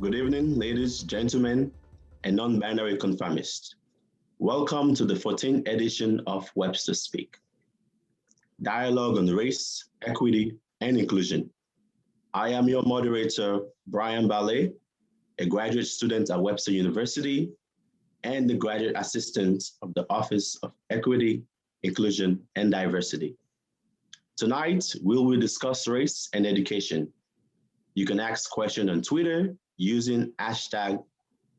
Good evening, ladies, gentlemen, and non-binary conformists. Welcome to the 14th edition of Webster Speak, Dialogue on Race, Equity, and Inclusion. I am your moderator, Brian Ballet, a graduate student at Webster University and the graduate assistant of the Office of Equity, Inclusion, and Diversity. Tonight, we will discuss race and education. You can ask questions on Twitter using hashtag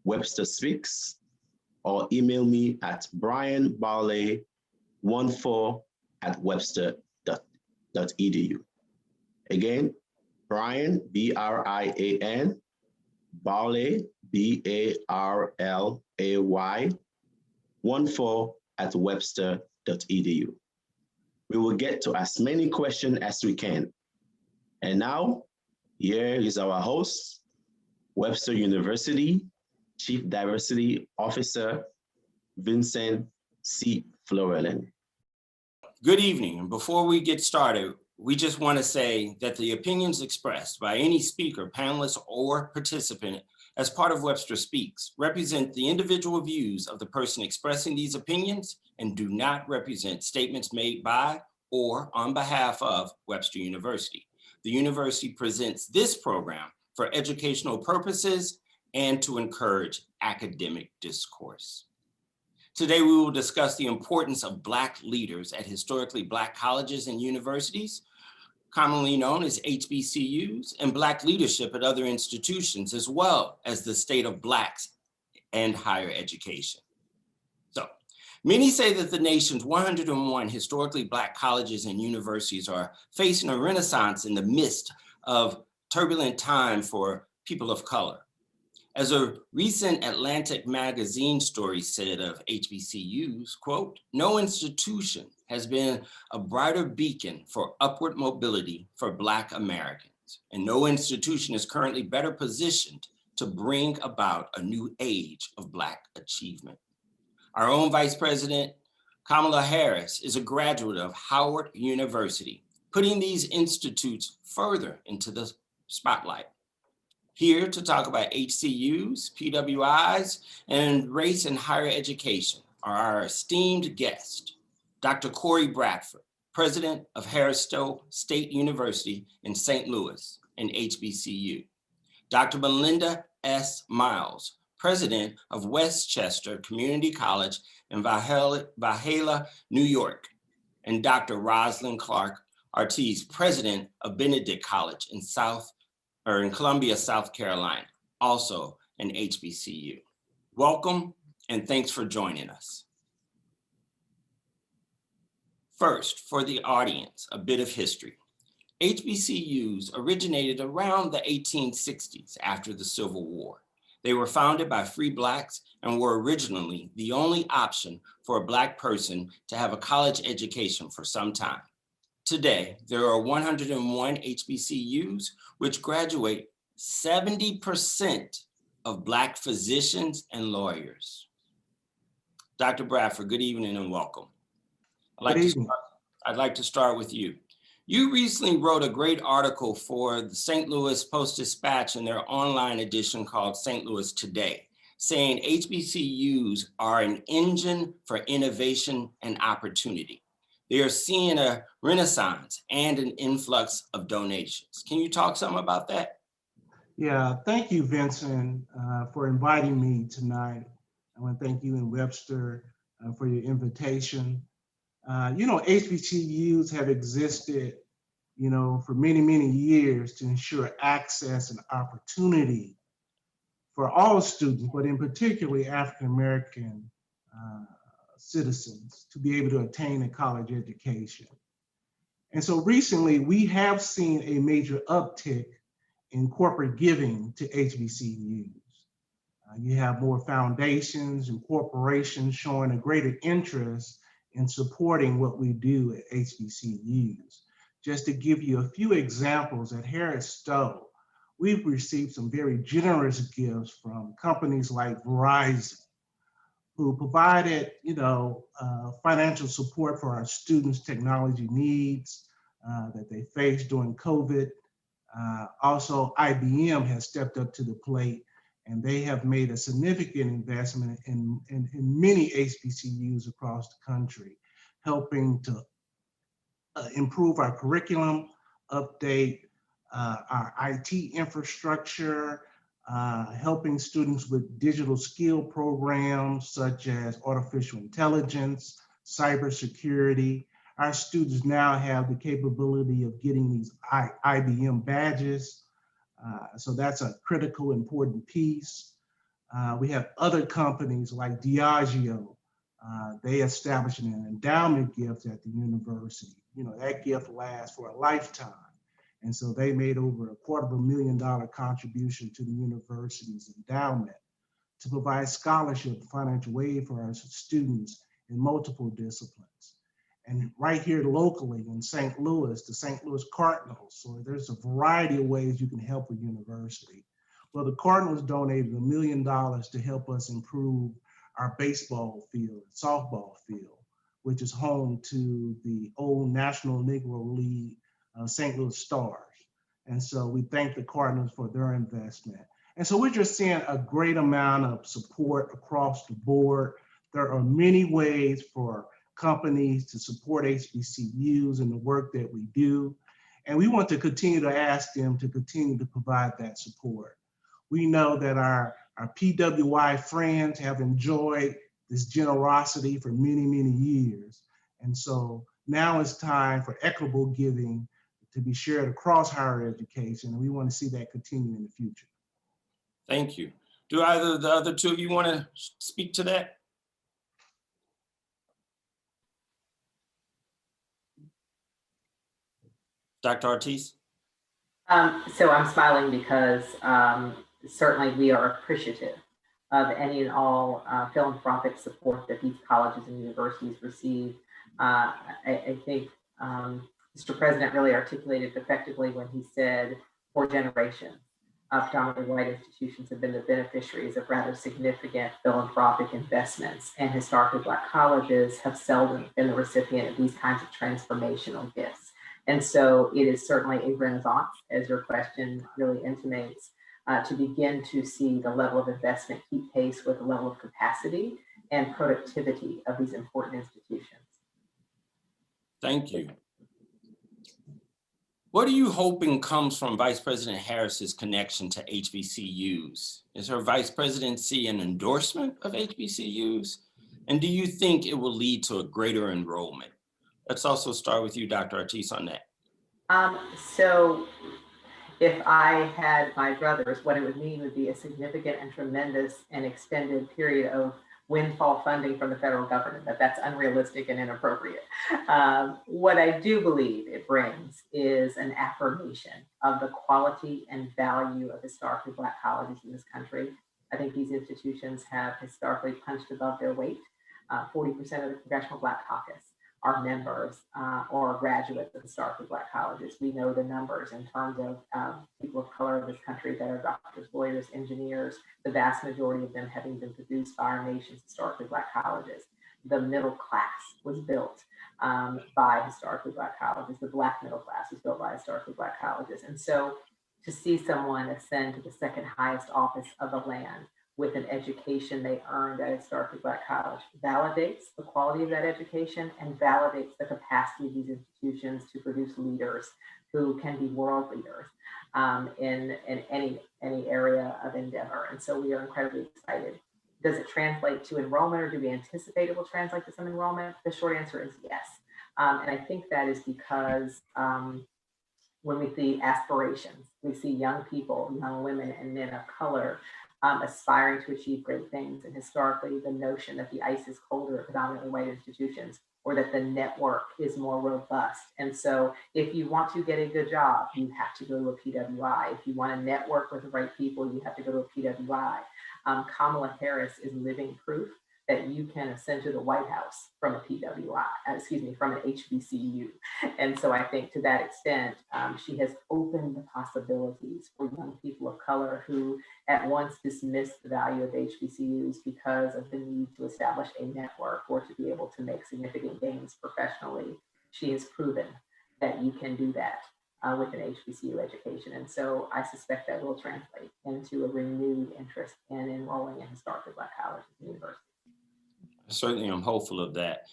Webster Speaks, or email me at brianbarley14@webster.edu. Again, Brian, B-R-I-A-N, Barley, B-A-R-L-A-Y, 14@webster.edu. We will get to as many questions as we can. And now, here is our host, Webster University Chief Diversity Officer, Vincent C. Flewellen. Good evening, and before we get started, we just want to say that the opinions expressed by any speaker, panelist, or participant as part of Webster Speaks represent the individual views of the person expressing these opinions and do not represent statements made by or on behalf of Webster University. The university presents this program for educational purposes and to encourage academic discourse. Today, we will discuss the importance of Black leaders at historically Black colleges and universities, commonly known as HBCUs, and Black leadership at other institutions, as well as the state of Blacks and higher education. So, many say that the nation's 101 historically Black colleges and universities are facing a renaissance in the midst of turbulent time for people of color. As a recent Atlantic magazine story said of HBCUs, quote, "No institution has been a brighter beacon for upward mobility for Black Americans, and no institution is currently better positioned to bring about a new age of Black achievement." Our own Vice President, Kamala Harris, is a graduate of Howard University, putting these institutes further into the spotlight. Here to talk about HCUs, PWIs, and race and higher education are our esteemed guest, Dr. Corey Bradford, President of Harris-Stowe State University in St. Louis, an HBCU. Dr. Belinda S. Miles, President of Westchester Community College in Valhalla, New York, and Dr. Roslyn Clark Artis, President of Benedict College in Columbia, South Carolina, also an HBCU. Welcome, and thanks for joining us. First, for the audience, a bit of history. HBCUs originated around the 1860s after the Civil War. They were founded by free Blacks and were originally the only option for a Black person to have a college education for some time. Today, there are 101 HBCUs, which graduate 70% of Black physicians and lawyers. Dr. Bradford, good evening and welcome. I'd like to start with you. You recently wrote a great article for the St. Louis Post-Dispatch in their online edition called St. Louis Today, saying HBCUs are an engine for innovation and opportunity. They are seeing a renaissance and an influx of donations. Can you talk some about that? Yeah, thank you, Vincent, for inviting me tonight. I want to thank you and Webster for your invitation. HBCUs have existed, for many, many years to ensure access and opportunity for all students, but in particularly African-American citizens to be able to attain a college education. And so recently we have seen a major uptick in corporate giving to HBCUs. You have more foundations and corporations showing a greater interest in supporting what we do at HBCUs. Just to give you a few examples, at Harris-Stowe, we've received some very generous gifts from companies like Verizon, who provided, financial support for our students' technology needs that they faced during COVID. Also, IBM has stepped up to the plate And they have made a significant investment in many HBCUs across the country, helping to improve our curriculum, update our IT infrastructure, helping students with digital skill programs such as artificial intelligence, cybersecurity. Our students now have the capability of getting these IBM badges. So that's a critical, important piece. We have other companies like Diageo. They established an endowment gift at the university. You know, that gift lasts for a lifetime. And so they made over $250,000 contribution to the university's endowment to provide scholarship financial aid for our students in multiple disciplines. And right here locally in St. Louis, the St. Louis Cardinals. So there's a variety of ways you can help a university. Well, the Cardinals donated $1 million to help us improve our baseball field, softball field, which is home to the old National Negro League St. Louis Stars. And so we thank the Cardinals for their investment. And so we're just seeing a great amount of support across the board. There are many ways for companies to support HBCUs and the work that we do. And we want to continue to ask them to continue to provide that support. We know that our PWI friends have enjoyed this generosity for many, many years. And so now it's time for equitable giving to be shared across higher education. And we want to see that continue in the future. Thank you. Do either of the other two of you want to speak to that? Dr. Artis? So I'm smiling because certainly we are appreciative of any and all philanthropic support that these colleges and universities receive. I think Mr. President really articulated effectively when he said, for generations, predominantly white institutions have been the beneficiaries of rather significant philanthropic investments, and historically Black colleges have seldom been the recipient of these kinds of transformational gifts. And so it is certainly a renaissance, as your question really intimates, to begin to see the level of investment keep pace with the level of capacity and productivity of these important institutions. Thank you. What are you hoping comes from Vice President Harris's connection to HBCUs? Is her Vice Presidency an endorsement of HBCUs? And do you think it will lead to a greater enrollment? Let's also start with you, Dr. Artis, on that. So if I had my druthers, what it would mean would be a significant and tremendous and extended period of windfall funding from the federal government, but that's unrealistic and inappropriate. What I do believe it brings is an affirmation of the quality and value of historically Black colleges in this country. I think these institutions have historically punched above their weight. 40% of the Congressional Black Caucus are members or graduates of historically Black colleges. We know the numbers in terms of people of color in this country that are doctors, lawyers, engineers, the vast majority of them having been produced by our nation's historically Black colleges. The middle class was built by historically Black colleges. The Black middle class was built by historically Black colleges. And so to see someone ascend to the second highest office of the land with an education they earned at a historically Black college validates the quality of that education and validates the capacity of these institutions to produce leaders who can be world leaders in any area of endeavor. And so we are incredibly excited. Does it translate to enrollment, or do we anticipate it will translate to some enrollment? The short answer is yes. And I think that is because when we see aspirations, we see young people, young women and men of color aspiring to achieve great things. And historically, the notion that the ice is colder at predominantly white institutions, or that the network is more robust. And so if you want to get a good job, you have to go to a PWI. If you want to network with the right people, you have to go to a PWI. Kamala Harris is living proof that you can ascend to the White House from a PWI, from an HBCU. And so I think to that extent, she has opened the possibilities for young people of color who at once dismissed the value of HBCUs because of the need to establish a network or to be able to make significant gains professionally. She has proven that you can do that with an HBCU education. And so I suspect that will translate into a renewed interest in enrolling in historically Black colleges and universities. Certainly, I'm hopeful of that.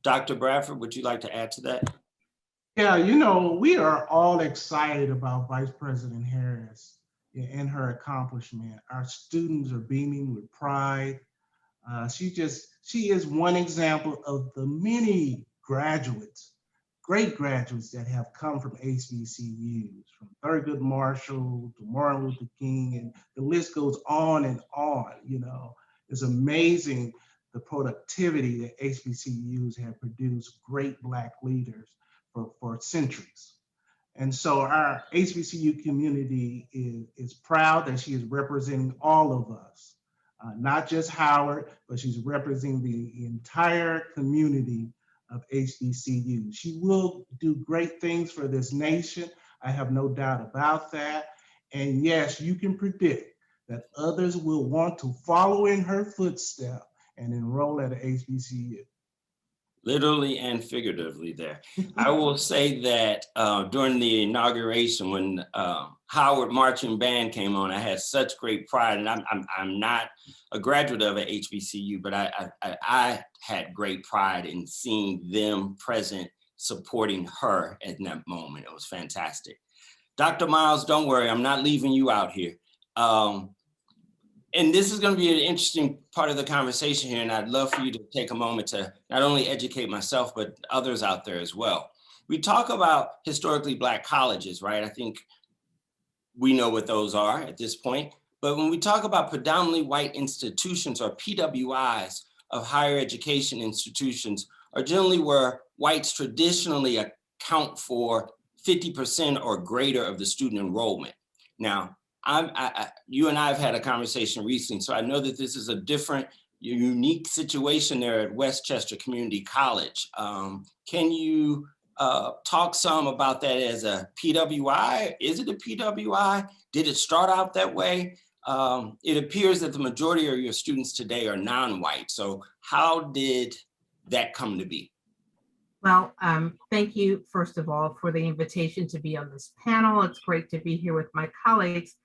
Dr. Bradford, would you like to add to that? Yeah, you know, we are all excited about Vice President Harris and her accomplishment. Our students are beaming with pride. She is one example of the many graduates, great graduates that have come from HBCUs, from Thurgood Marshall to Martin Luther King, and the list goes on and on. You know, it's amazing the productivity that HBCUs have produced great Black leaders for centuries. And so our HBCU community is proud that she is representing all of us, not just Howard, but she's representing the entire community of HBCU. She will do great things for this nation. I have no doubt about that. And yes, you can predict that others will want to follow in her footsteps and enroll at an HBCU. Literally and figuratively there. I will say that during the inauguration, when Howard Marching Band came on, I had such great pride, and I'm not a graduate of an HBCU, but I had great pride in seeing them present, supporting her at that moment. It was fantastic. Dr. Miles, don't worry, I'm not leaving you out here. And this is going to be an interesting part of the conversation here, and I'd love for you to take a moment to not only educate myself, but others out there as well. We talk about historically Black colleges, right? I think we know what those are at this point. But when we talk about predominantly white institutions, or PWIs of higher education institutions, are generally where whites traditionally account for 50% or greater of the student enrollment. Now, you and I have had a conversation recently, so I know that this is a different, unique situation there at Westchester Community College. Can you talk some about that as a PWI? Is it a PWI? Did it start out that way? It appears that the majority of your students today are non-white. So how did that come to be? Well, thank you, first of all, for the invitation to be on this panel. It's great to be here with my colleagues.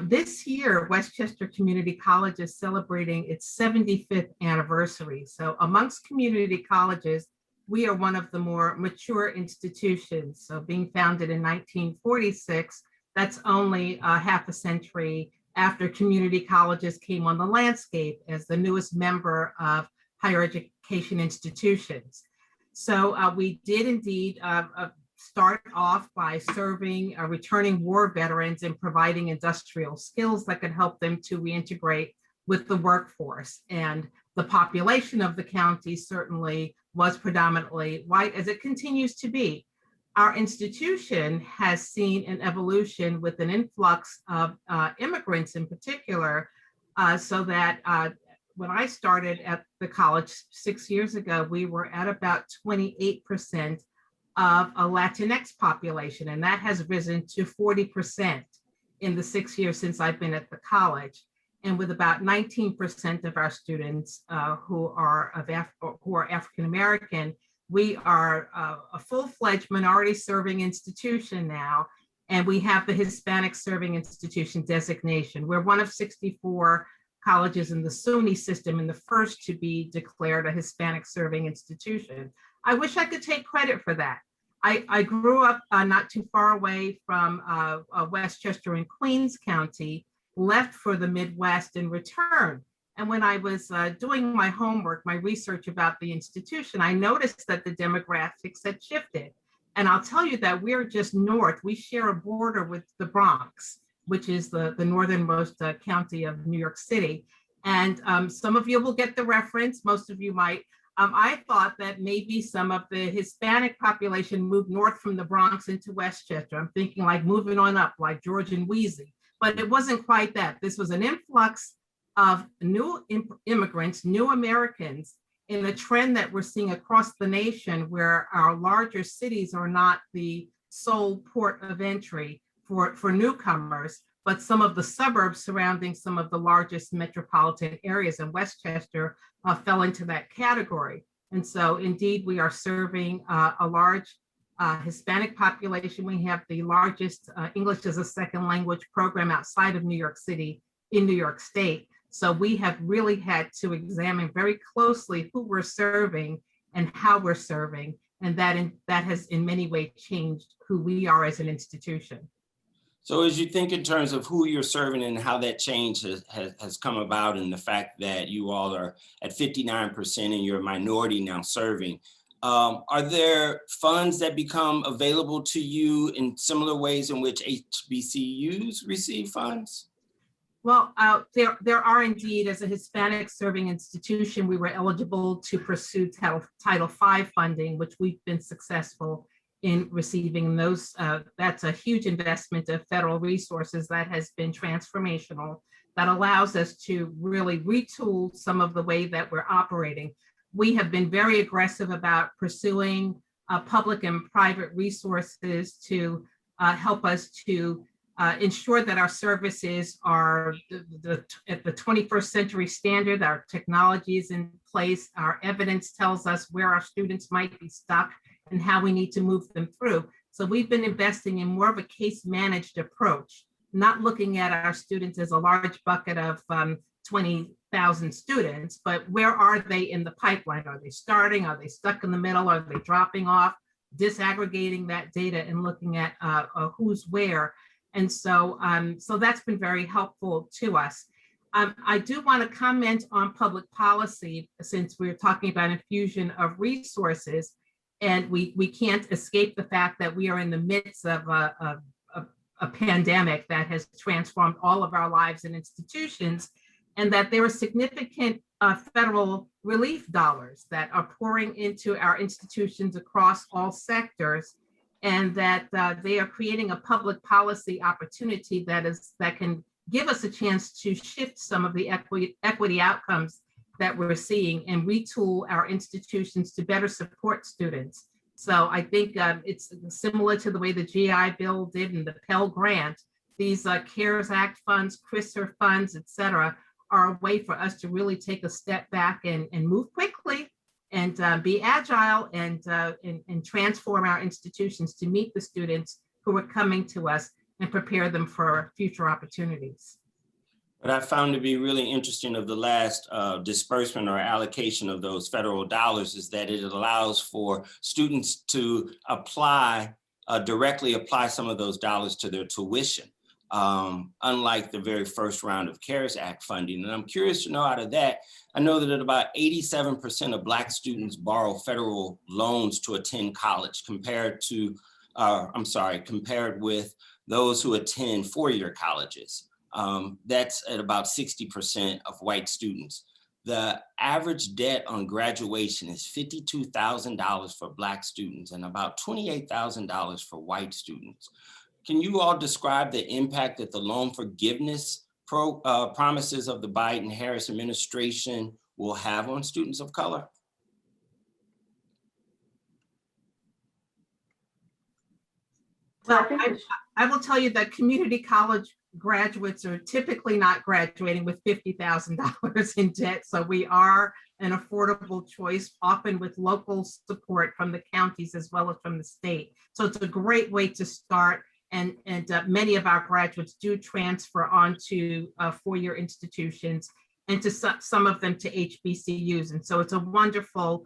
This year, Westchester Community College is celebrating its 75th anniversary. So amongst community colleges, we are one of the more mature institutions. So being founded in 1946, that's only half a century after community colleges came on the landscape as the newest member of higher education institutions. So we did indeed start off by serving returning war veterans and providing industrial skills that could help them to reintegrate with the workforce. And the population of the county certainly was predominantly white, as it continues to be. Our institution has seen an evolution with an influx of immigrants in particular, so that when I started at the college 6 years ago, we were at about 28% of a Latinx population, and that has risen to 40% in the 6 years since I've been at the college. And with about 19% of our students who are African American, we are a full-fledged minority serving institution now, and we have the Hispanic serving institution designation. We're one of 64 colleges in the SUNY system and the first to be declared a Hispanic serving institution. I wish I could take credit for that. I grew up not too far away from Westchester in Queens County, left for the Midwest and returned. And when I was doing my homework, my research about the institution, I noticed that the demographics had shifted. And I'll tell you that we're just north. We share a border with the Bronx, which is the northernmost county of New York City. And some of you will get the reference, most of you might. I thought that maybe some of the Hispanic population moved north from the Bronx into Westchester. I'm thinking like moving on up, like George and Wheezy, but it wasn't quite that. This was an influx of new immigrants, new Americans, in a trend that we're seeing across the nation, where our larger cities are not the sole port of entry for newcomers, but some of the suburbs surrounding some of the largest metropolitan areas in Westchester fell into that category. And so indeed, we are serving a large Hispanic population. We have the largest English as a second language program outside of New York City in New York State. So we have really had to examine very closely who we're serving and how we're serving. And that has in many ways changed who we are as an institution. So as you think in terms of who you're serving and how that change has come about, and the fact that you all are at 59% and you're a minority now serving, are there funds that become available to you in similar ways in which HBCUs receive funds? Well, there are indeed. As a Hispanic serving institution, we were eligible to pursue Title V funding, which we've been successful in receiving. Those. That's a huge investment of federal resources that has been transformational, that allows us to really retool some of the way that we're operating. We have been very aggressive about pursuing public and private resources to help us to ensure that our services are at the 21st century standard. Our technology is in place. Our evidence tells us where our students might be stuck and how we need to move them through. So we've been investing in more of a case managed approach, not looking at our students as a large bucket of 20,000 students, but where are they in the pipeline? Are they starting? Are they stuck in the middle? Are they dropping off? Disaggregating that data and looking at who's where. And so, so that's been very helpful to us. I do want to comment on public policy, since we're talking about infusion of resources, and we can't escape the fact that we are in the midst of a pandemic that has transformed all of our lives and institutions, and that there are significant federal relief dollars that are pouring into our institutions across all sectors, and that they are creating a public policy opportunity that can give us a chance to shift some of the equity outcomes that we're seeing and retool our institutions to better support students. So I think it's similar to the way the GI Bill did and the Pell Grant. These CARES Act funds, CRISR funds, et cetera, are a way for us to really take a step back and move quickly and be agile and transform our institutions to meet the students who are coming to us and prepare them for future opportunities. What I found to be really interesting of the last disbursement or allocation of those federal dollars is that it allows for students to directly apply some of those dollars to their tuition, unlike the very first round of CARES Act funding. And I'm curious to know, out of that, I know that about 87% of Black students borrow federal loans to attend college, compared with those who attend four-year colleges. That's at about 60% of white students. The average debt on graduation is $52,000 for Black students and about $28,000 for white students. Can you all describe the impact that the loan forgiveness promises of the Biden-Harris administration will have on students of color? Well, I will tell you that community college graduates are typically not graduating with $50,000 in debt. So we are an affordable choice, often with local support from the counties as well as from the state. So it's a great way to start. And many of our graduates do transfer on to four-year institutions, and to some of them to HBCUs. And so it's a wonderful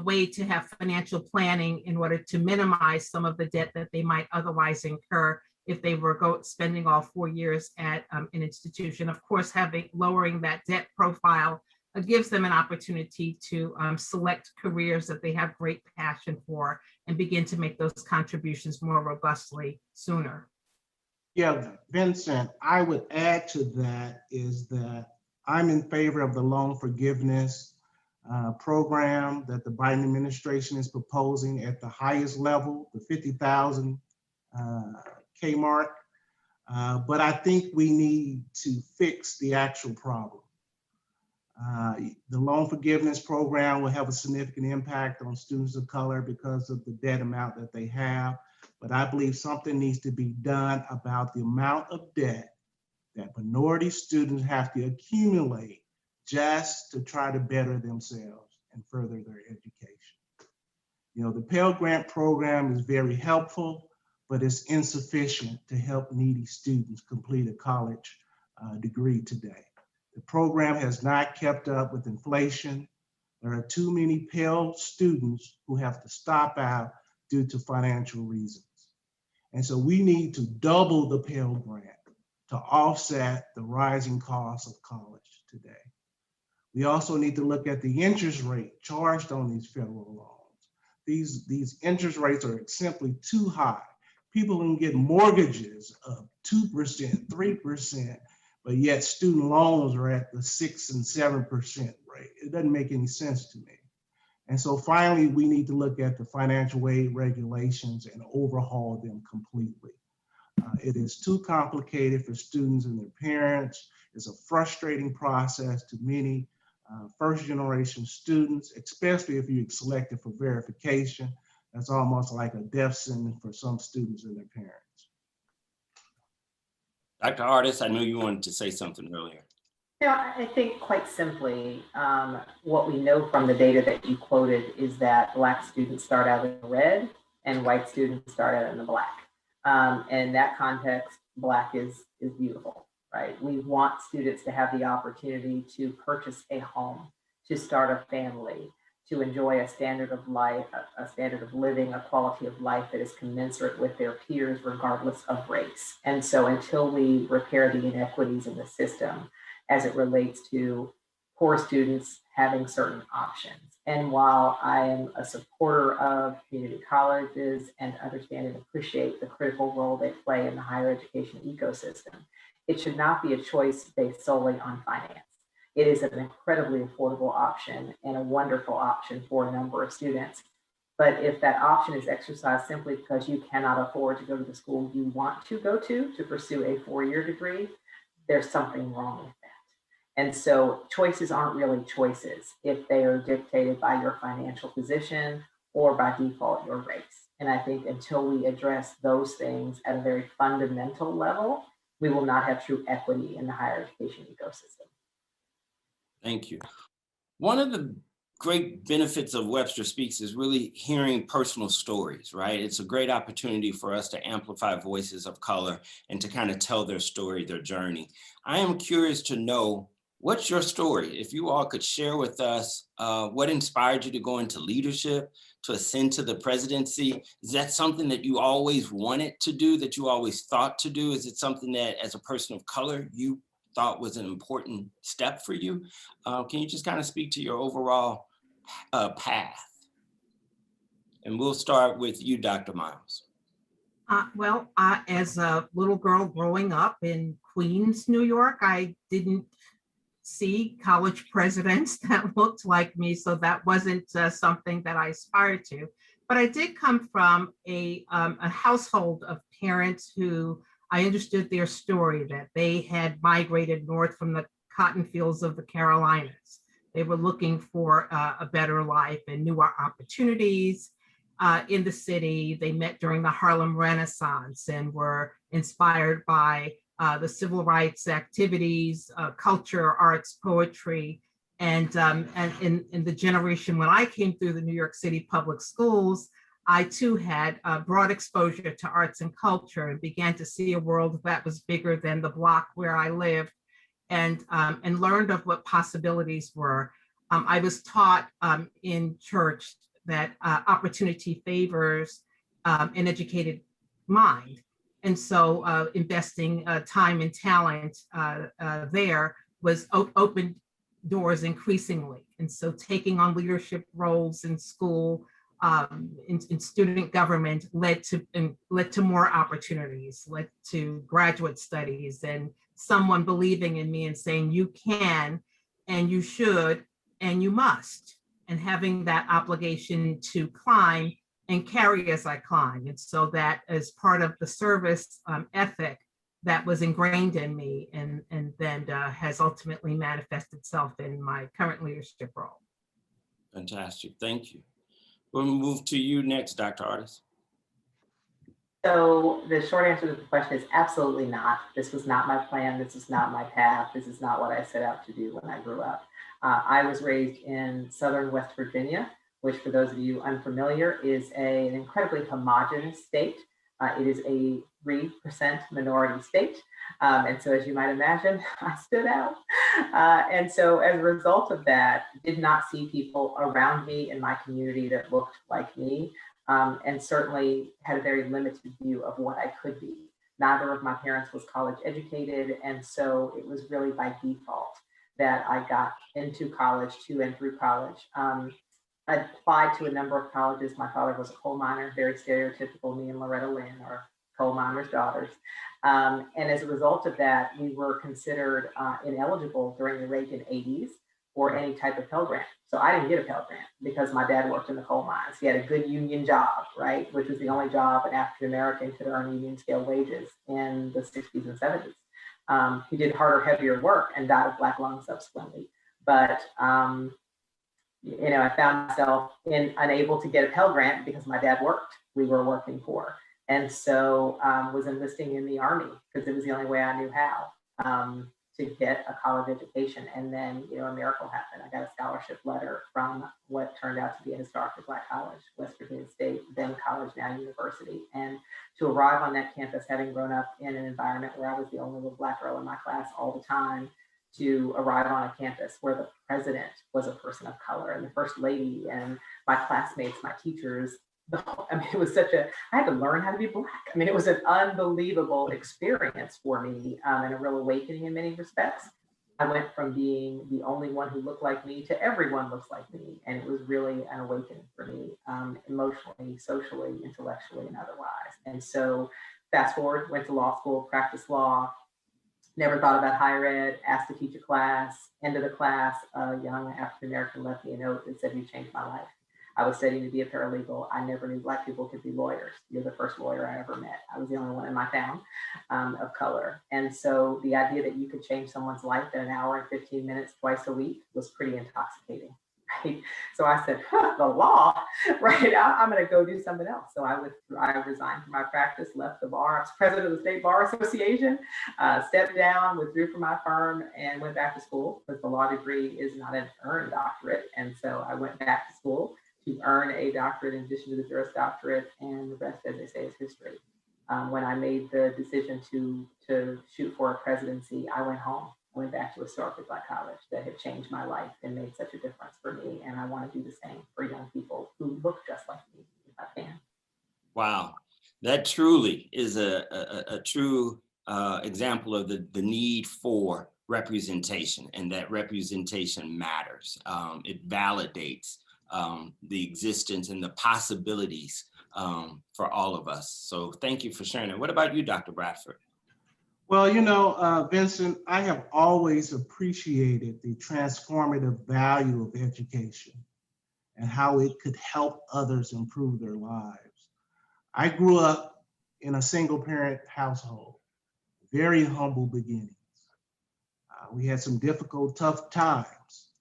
way to have financial planning in order to minimize some of the debt that they might otherwise incur if they were spending all 4 years at an institution. Of course, lowering that debt profile gives them an opportunity to select careers that they have great passion for and begin to make those contributions more robustly sooner. Yeah, Vincent, I would add to that is that I'm in favor of the loan forgiveness program that the Biden administration is proposing at the highest level, the 50,000 K mark. But I think we need to fix the actual problem. The loan forgiveness program will have a significant impact on students of color because of the debt amount that they have. But I believe something needs to be done about the amount of debt that minority students have to accumulate just to try to better themselves and further their education. You know, the Pell Grant program is very helpful, but it's insufficient to help needy students complete a college degree today. The program has not kept up with inflation. There are too many Pell students who have to stop out due to financial reasons. And so we need to double the Pell Grant to offset the rising costs of college today. We also need to look at the interest rate charged on these federal loans. These interest rates are simply too high. People can get mortgages of 2%, 3%, but yet student loans are at the 6 and 7% rate. It doesn't make any sense to me. And so finally, we need to look at the financial aid regulations and overhaul them completely. It is too complicated for students and their parents. It's a frustrating process to many first-generation students, especially if you're selected for verification. That's almost like a death sentence for some students and their parents. Dr. Artis, I know you wanted to say something earlier. You know, I think quite simply, what we know from the data that you quoted is that Black students start out in the red and white students start out in the black. In that context, Black is beautiful, right? We want students to have the opportunity to purchase a home, to start a family, to enjoy a standard of life, a standard of living, a quality of life that is commensurate with their peers, regardless of race. And so until we repair the inequities in the system as it relates to poor students having certain options. And while I am a supporter of community colleges and understand and appreciate the critical role they play in the higher education ecosystem, it should not be a choice based solely on finance. It is an incredibly affordable option and a wonderful option for a number of students. But if that option is exercised simply because you cannot afford to go to the school you want to go to pursue a 4-year degree, there's something wrong with that. And so choices aren't really choices if they are dictated by your financial position or by default your race. And I think until we address those things at a very fundamental level, we will not have true equity in the higher education ecosystem. Thank you. One of the great benefits of Webster Speaks is really hearing personal stories, right? It's a great opportunity for us to amplify voices of color and to kind of tell their story, their journey. I am curious to know, what's your story? If you all could share with us what inspired you to go into leadership, to ascend to the presidency. Is that something that you always wanted to do, that you always thought to do? Is it something that as a person of color, you thought was an important step for you? Can you just kind of speak to your overall path? And we'll start with you, Dr. Miles. Well, as a little girl growing up in Queens, New York, I didn't see college presidents that looked like me, so that wasn't something that I aspired to. But I did come from a household of parents who I understood their story, that they had migrated north from the cotton fields of the Carolinas. They were looking for a better life and newer opportunities in the city. They met during the Harlem Renaissance and were inspired by the civil rights activities, culture, arts, poetry. And in the generation when I came through the New York City public schools, I too had broad exposure to arts and culture and began to see a world that was bigger than the block where I lived, and learned of what possibilities were. I was taught in church that opportunity favors an educated mind. And so investing time and talent there was opened doors increasingly. And so taking on leadership roles in school, in student government led to more opportunities, led to graduate studies, and someone believing in me and saying, you can, and you should, and you must, and having that obligation to climb and carry as I climb. And so that as part of the service ethic that was ingrained in me, and then has ultimately manifested itself in my current leadership role. Fantastic, thank you. We'll move to you next, Dr. Artis. So the short answer to the question is absolutely not. This was not my plan. This is not my path. This is not what I set out to do when I grew up. I was raised in Southern West Virginia, which for those of you unfamiliar is an incredibly homogeneous state. It is a 3% minority state. And so as you might imagine, I stood out. And so as a result of that, did not see people around me in my community that looked like me, and certainly had a very limited view of what I could be. Neither of my parents was college educated, and so it was really by default that I got into college, to and through college. I applied to a number of colleges. My father was a coal miner, very stereotypical, me and Loretta Lynn are coal miners' daughters. And as a result of that, we were considered ineligible during the Reagan 80s for any type of Pell Grant. So I didn't get a Pell Grant because my dad worked in the coal mines. He had a good union job, right? Which was the only job an African-American could earn union scale wages in the 60s and 70s. He did harder, heavier work and died of black lung subsequently. But you know, I found myself unable to get a Pell Grant because my dad worked. We were working poor. And so was enlisting in the Army because it was the only way I knew how to get a college education. And then, you know, a miracle happened. I got a scholarship letter from what turned out to be a historically Black college, West Virginia State, then college, now university. And to arrive on that campus, having grown up in an environment where I was the only little Black girl in my class all the time, to arrive on a campus where the president was a person of color and the first lady and my classmates, my teachers. I mean, it was such a, I had to learn how to be Black. I mean, it was an unbelievable experience for me and a real awakening in many respects. I went from being the only one who looked like me to everyone looks like me. And it was really an awakening for me, emotionally, socially, intellectually, and otherwise. And so fast forward, went to law school, practiced law, never thought about higher ed, asked to teach a class, end of the class, a young African-American left me a note that said, "You changed my life." I was studying to be a paralegal. I never knew Black people could be lawyers. You're the first lawyer I ever met. I was the only one in my town of color. And so the idea that you could change someone's life in an hour and 15 minutes twice a week was pretty intoxicating. Right? So I said, the law, right? I'm going to go do something else. So I resigned from my practice, left the bar. I was president of the State Bar Association, stepped down, withdrew from my firm, and went back to school because the law degree is not an earned doctorate. And so I went back to school to earn a doctorate in addition to the Juris Doctorate, and the rest, as they say, is history. When I made the decision to shoot for a presidency, I went home. I went back to a historically Black college that had changed my life and made such a difference for me. And I want to do the same for young people who look just like me, if I can. Wow, that truly is a true example of the need for representation, and that representation matters. It validates the existence and the possibilities for all of us. So thank you for sharing it. What about you, Dr. Bradford? Well, you know, Vincent, I have always appreciated the transformative value of education and how it could help others improve their lives. I grew up in a single parent household, very humble beginnings. We had some difficult, tough times.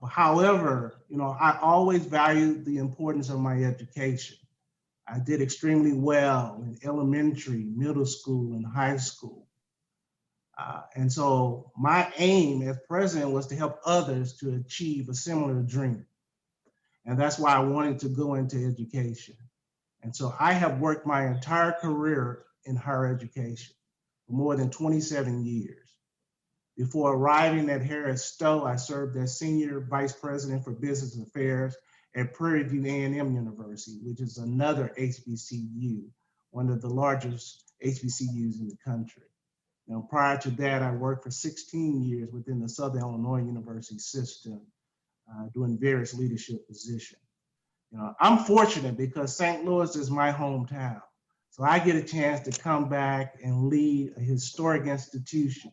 However, you know, I always valued the importance of my education. I did extremely well in elementary, middle school, and high school. And so my aim as president was to help others to achieve a similar dream. And that's why I wanted to go into education. And so I have worked my entire career in higher education for more than 27 years. Before arriving at Harris-Stowe, I served as Senior Vice President for Business Affairs at Prairie View A&M University, which is another HBCU, one of the largest HBCUs in the country. Now, prior to that, I worked for 16 years within the Southern Illinois University system, doing various leadership positions. You know, I'm fortunate because St. Louis is my hometown. So I get a chance to come back and lead a historic institution.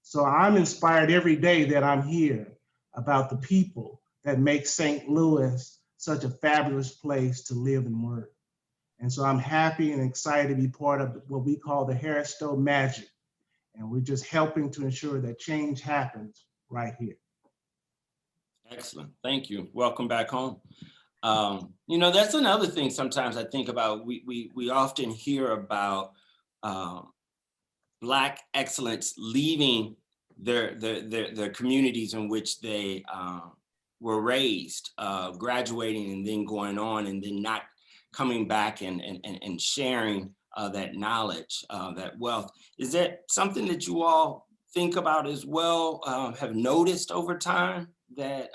So I'm inspired every day that I'm here about the people that make St. Louis such a fabulous place to live and work. And so I'm happy and excited to be part of what we call the Harris-Stowe magic. And we're just helping to ensure that change happens right here. Excellent, thank you. Welcome back home. You know, that's another thing sometimes I think about. We often hear about Black excellence leaving their communities in which they were raised, graduating and then going on and then not coming back and sharing that knowledge, that wealth. Is that something that you all think about as well, have noticed over time that?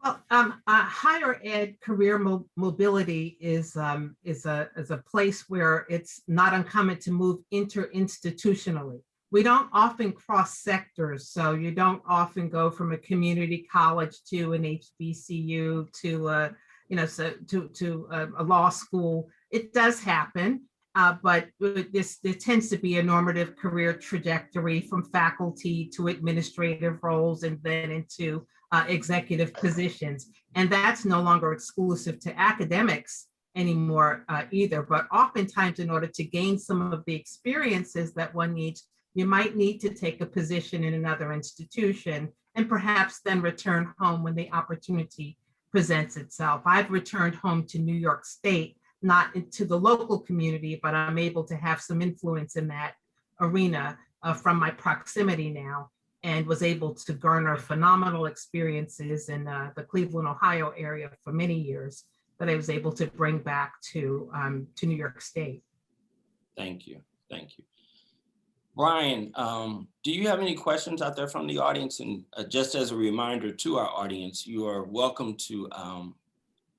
Well, higher ed career mobility is a place where it's not uncommon to move interinstitutionally. We don't often cross sectors, so you don't often go from a community college to an HBCU to a law school. It does happen, but there tends to be a normative career trajectory from faculty to administrative roles and then into executive positions. And that's no longer exclusive to academics anymore either, but oftentimes in order to gain some of the experiences that one needs, you might need to take a position in another institution and perhaps then return home when the opportunity presents itself. I've returned home to New York State, not into the local community, but I'm able to have some influence in that arena from my proximity now, and was able to garner phenomenal experiences in the Cleveland, Ohio area for many years that I was able to bring back to New York State. Thank you. Brian, do you have any questions out there from the audience? And just as a reminder to our audience, you are welcome to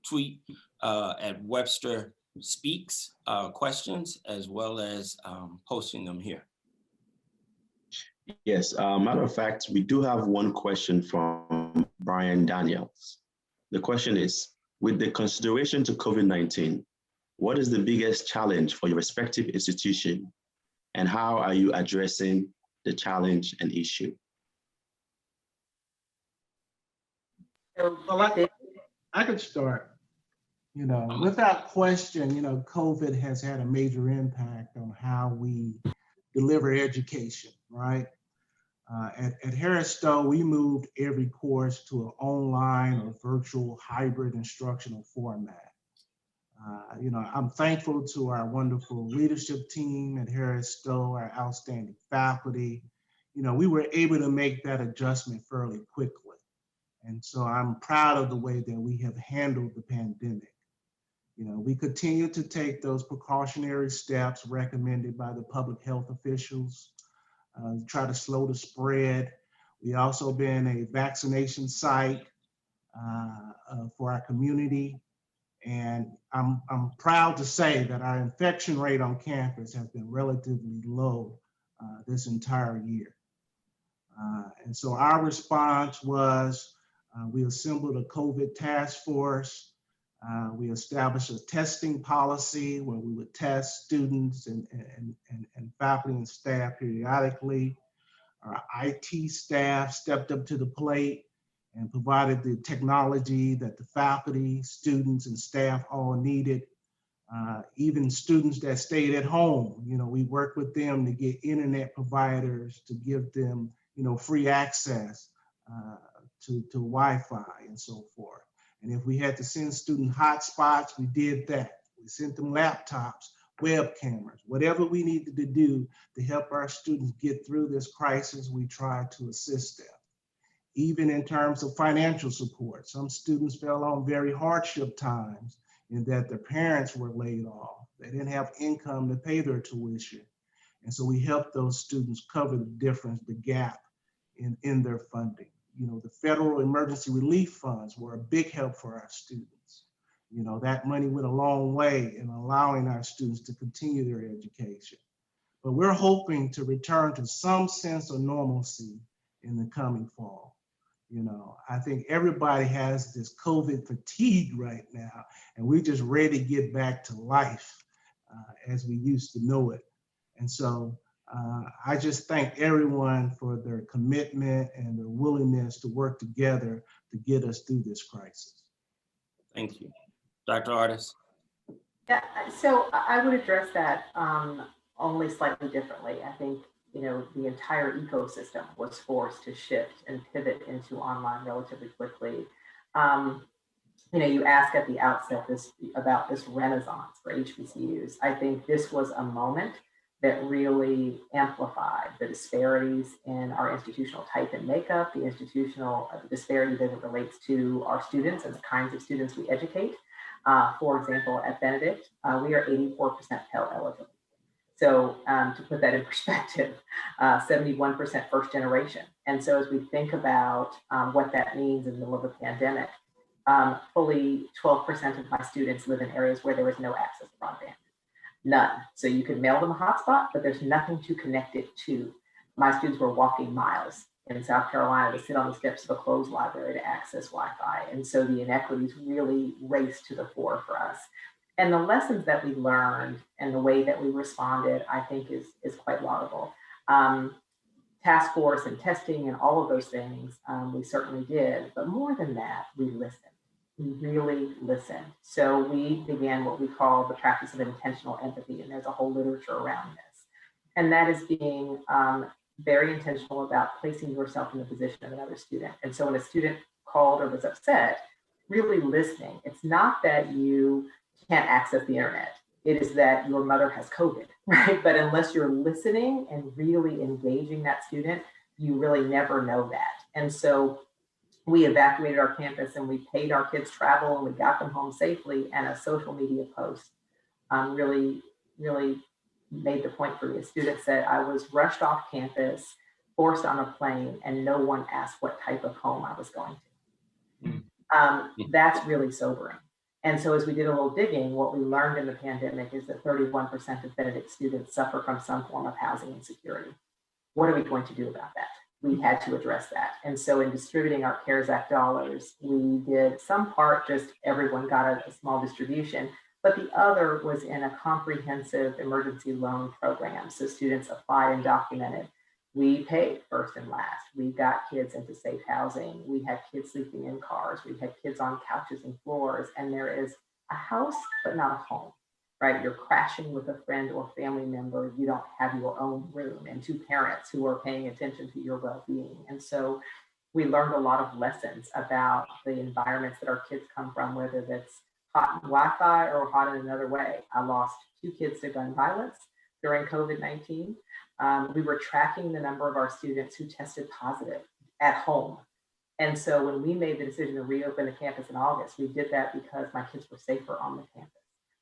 tweet at Webster Speaks questions, as well as posting them here. Yes, matter of fact, we do have one question from Brian Daniels. The question is, with the consideration to COVID-19, what is the biggest challenge for your respective institution, and how are you addressing the challenge and issue? Well, I could start. Without question, COVID has had a major impact on how we deliver education, right? At Harris-Stowe, we moved every course to an online or virtual hybrid instructional format. I'm thankful to our wonderful leadership team at Harris-Stowe, our outstanding faculty. We were able to make that adjustment fairly quickly. And so I'm proud of the way that we have handled the pandemic. We continue to take those precautionary steps recommended by the public health officials to try to slow the spread. We also been a vaccination site for our community. And I'm proud to say that our infection rate on campus has been relatively low this entire year. And so our response was we assembled a COVID task force. We established a testing policy where we would test students and faculty and staff periodically. Our IT staff stepped up to the plate and provided the technology that the faculty, students, and staff all needed. Even students that stayed at home, we worked with them to get internet providers to give them, free access to Wi-Fi and so forth. And if we had to send student hotspots, we did that. We sent them laptops, web cameras, whatever we needed to do to help our students get through this crisis, we tried to assist them. Even in terms of financial support, some students fell on very hardship times in that their parents were laid off. They didn't have income to pay their tuition. And so we helped those students cover the difference, the gap in their funding. The federal emergency relief funds were a big help for our students. That money went a long way in allowing our students to continue their education. But we're hoping to return to some sense of normalcy in the coming fall. I think everybody has this COVID fatigue right now, and we're just ready to get back to life as we used to know it. And so I just thank everyone for their commitment and their willingness to work together to get us through this crisis. Thank you. Dr. Artis? Yeah, so I would address that only slightly differently. I think, the entire ecosystem was forced to shift and pivot into online relatively quickly. You asked at the outset about this renaissance for HBCUs. I think this was a moment that really amplified the disparities in our institutional type and makeup, the institutional disparity that it relates to our students and the kinds of students we educate. For example, at Benedict, we are 84% Pell eligible. So to put that in perspective, 71% first generation. And so as we think about what that means in the middle of a pandemic, fully 12% of my students live in areas where there is no access to broadband. None. So you could mail them a hotspot, but there's nothing to connect it to. My students were walking miles in South Carolina to sit on the steps of a closed library to access Wi-Fi. And so the inequities really raced to the fore for us. And the lessons that we learned and the way that we responded, I think is quite laudable. Task force and testing and all of those things, we certainly did. But more than that, we listened. We really listened. So we began what we call the practice of intentional empathy, and there's a whole literature around this. And that is being very intentional about placing yourself in the position of another student. And so when a student called or was upset, really listening. It's not that you can't access the internet. It is that your mother has COVID, right? But unless you're listening and really engaging that student, you really never know that. And so we evacuated our campus and we paid our kids travel and we got them home safely. And a social media post really made the point for me. A student said, I was rushed off campus, forced on a plane, and no one asked what type of home I was going to. That's really sobering. And so as we did a little digging, what we learned in the pandemic is that 31% of Benedict students suffer from some form of housing insecurity. What are we going to do about that? We had to address that. And so in distributing our CARES Act dollars, we did some part, just everyone got a small distribution, but the other was in a comprehensive emergency loan program. So students applied and documented. We paid first and last. We got kids into safe housing. We had kids sleeping in cars. We had kids on couches and floors. And there is a house, but not a home, right? You're crashing with a friend or family member. You don't have your own room, and two parents who are paying attention to your well-being. And so we learned a lot of lessons about the environments that our kids come from, whether that's hot in Wi-Fi or hot in another way. I lost 2 kids to gun violence during COVID-19. We were tracking the number of our students who tested positive at home. And so when we made the decision to reopen the campus in August, we did that because my kids were safer on the campus.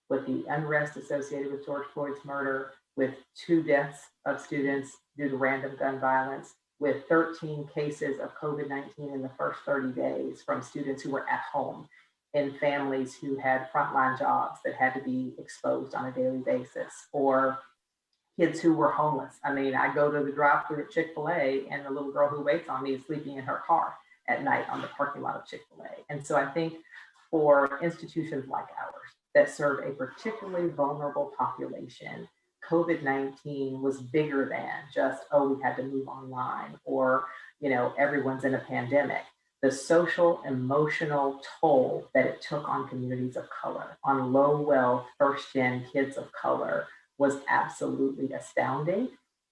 With the unrest associated with George Floyd's murder, with 2 deaths of students due to random gun violence, with 13 cases of COVID-19 in the first 30 days from students who were at home in families who had frontline jobs that had to be exposed on a daily basis, or kids who were homeless. I mean, I go to the drive-thru at Chick-fil-A and the little girl who waits on me is sleeping in her car at night on the parking lot of Chick-fil-A. And so I think for institutions like ours that serve a particularly vulnerable population, COVID-19 was bigger than just, oh, we had to move online, or, everyone's in a pandemic. The social, emotional toll that it took on communities of color, on low wealth, first-gen kids of color, was absolutely astounding.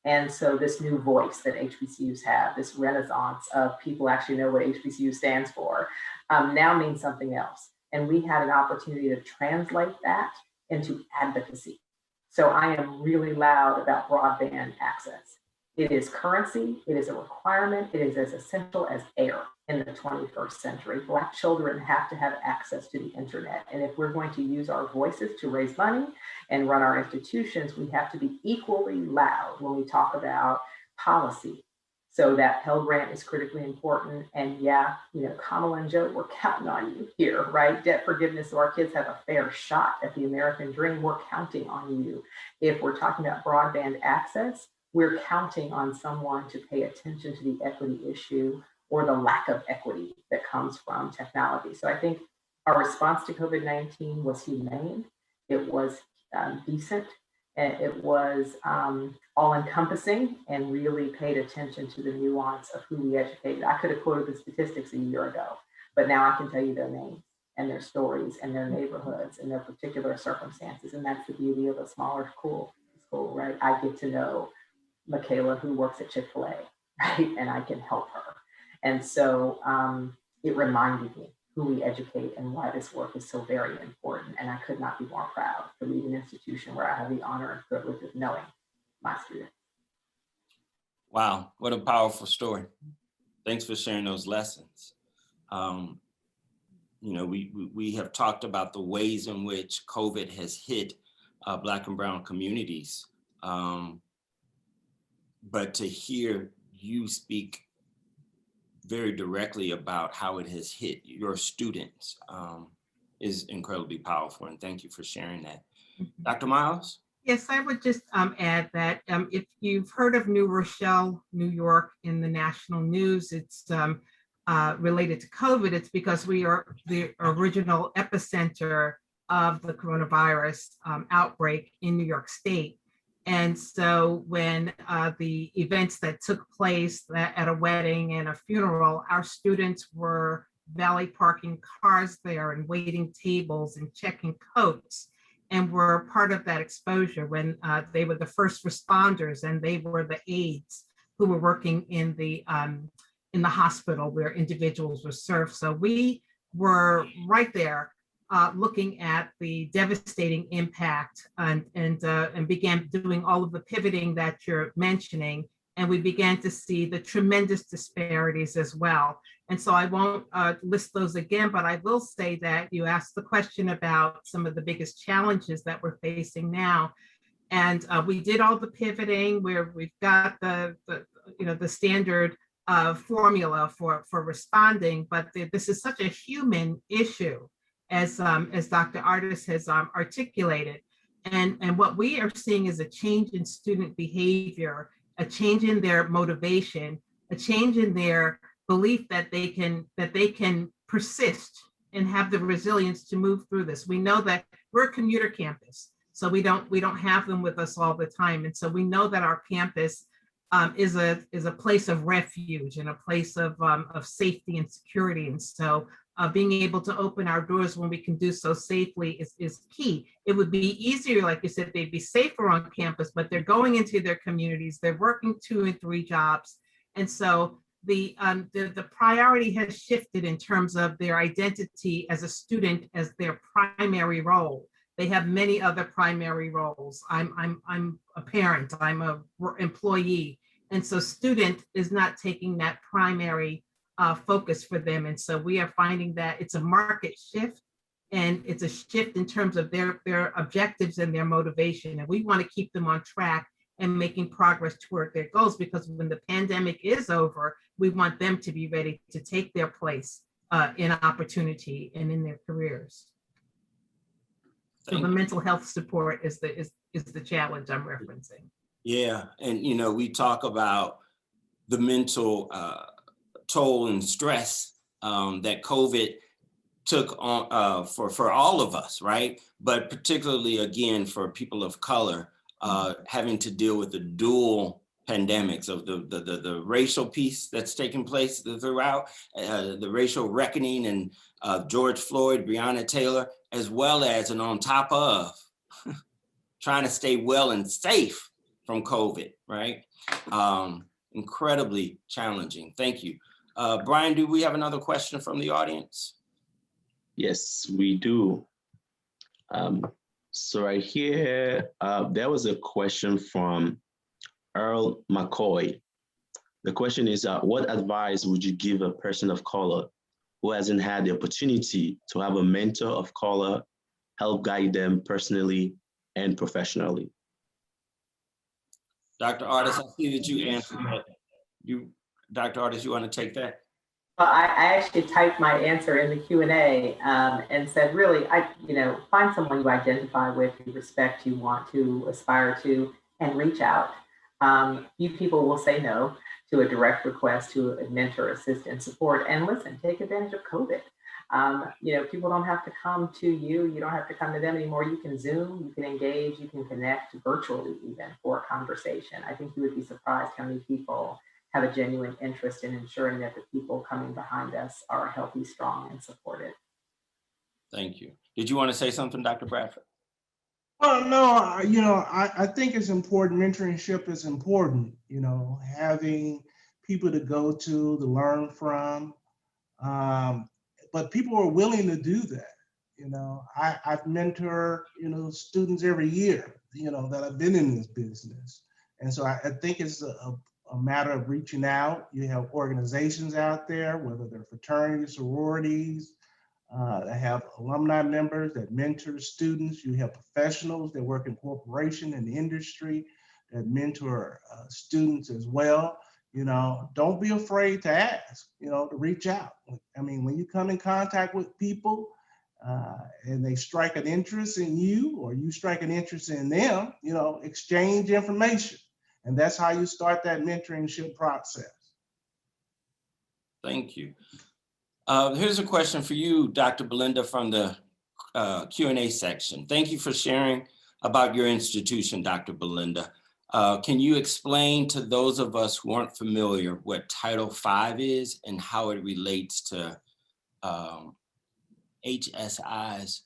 And so this new voice that HBCUs have, this renaissance of people actually know what HBCU stands for, now means something else. And we had an opportunity to translate that into advocacy. So I am really loud about broadband access. It is currency, it is a requirement, it is as essential as air in the 21st century. Black children have to have access to the internet. And if we're going to use our voices to raise money and run our institutions, we have to be equally loud when we talk about policy. So that Pell Grant is critically important. And yeah, Kamala and Joe, we're counting on you here, right? Debt forgiveness so our kids have a fair shot at the American dream. We're counting on you. If we're talking about broadband access, we're counting on someone to pay attention to the equity issue or the lack of equity that comes from technology. So I think our response to COVID-19 was humane. It was decent. It was all-encompassing and really paid attention to the nuance of who we educated. I could have quoted the statistics a year ago, but now I can tell you their names and their stories and their neighborhoods and their particular circumstances. And that's the beauty of a smaller school, right? I get to know Michaela, who works at Chick-fil-A, right? And I can help her. And so it reminded me who we educate and why this work is so very important. And I could not be more proud to lead an institution where I have the honor and privilege of knowing my students. Wow, what a powerful story. Thanks for sharing those lessons. You know, we have talked about the ways in which COVID has hit Black and Brown communities. But to hear you speak very directly about how it has hit your students is incredibly powerful. And thank you for sharing that. Dr. Miles? Yes, I would just add that if you've heard of New Rochelle, New York in the national news, it's related to COVID. It's because we are the original epicenter of the coronavirus outbreak in New York State. And so when the events that took place at a wedding and a funeral, our students were valet parking cars there and waiting tables and checking coats, and were part of that exposure when they were the first responders and they were the aides who were working in the hospital where individuals were served. So we were right there looking at the devastating impact and began doing all of the pivoting that you're mentioning. And we began to see the tremendous disparities as well. And so I won't list those again, but I will say that you asked the question about some of the biggest challenges that we're facing now. And we did all the pivoting where we've got the standard formula for responding, but this is such a human issue, as Dr. Artis has articulated. And what we are seeing is a change in student behavior, a change in their motivation, a change in their belief that they can persist and have the resilience to move through this. We know that we're a commuter campus, so we don't have them with us all the time. And so we know that our campus is a place of refuge and a place of safety and security. And so being able to open our doors when we can do so safely is key. It would be easier, like you said, they'd be safer on campus, but they're going into their communities, they're working 2 and 3 jobs. And so the priority has shifted in terms of their identity as a student as their primary role. They have many other primary roles. I'm a parent, I'm a employee. And so student is not taking that primary focus for them. And so we are finding that it's a market shift, and it's a shift in terms of their objectives and their motivation. And we want to keep them on track and making progress toward their goals, because when the pandemic is over, we want them to be ready to take their place in opportunity and in their careers. So the mental health support is the challenge I'm referencing. Yeah, and you know, we talk about the mental toll and stress that COVID took on for all of us, right? But particularly again for people of color, having to deal with the dual pandemics of the racial piece that's taking place throughout, the racial reckoning and George Floyd, Breonna Taylor, as well as and on top of trying to stay well and safe from COVID, right? Incredibly challenging. Thank you. Brian, do we have another question from the audience? Yes, we do. So right here, there was a question from Earl McCoy. The question is, what advice would you give a person of color who hasn't had the opportunity to have a mentor of color help guide them personally and professionally? Dr. Artis, I see that you answered that. Dr. Artis, you want to take that? Well, I actually typed my answer in the Q&A and said, really, find someone you identify with, you respect, you want to aspire to, and reach out. Few people will say no to a direct request to a mentor, assist, and support. And listen, take advantage of COVID. People don't have to come to you. You don't have to come to them anymore. You can Zoom, you can engage, you can connect virtually even for a conversation. I think you would be surprised how many people have a genuine interest in ensuring that the people coming behind us are healthy, strong, and supported. Thank you. Did you want to say something, Dr. Bradford? Well, no, I think it's important. Mentorship is important, having people to go to learn from. But people are willing to do that. I've mentored, students every year, that I've been in this business. And so I think it's a matter of reaching out. You have organizations out there, whether they're fraternities, sororities, that have alumni members that mentor students. You have professionals that work in corporation and industry that mentor students as well. You know, don't be afraid to ask, you know, to reach out. I mean, when you come in contact with people and they strike an interest in you or you strike an interest in them, you know, exchange information. And that's how you start that mentorship process. Thank you. Here's a question for you, Dr. Belinda, from the Q&A section. Thank you for sharing about your institution, Dr. Belinda. Can you explain to those of us who aren't familiar what Title V is and how it relates to HSIs?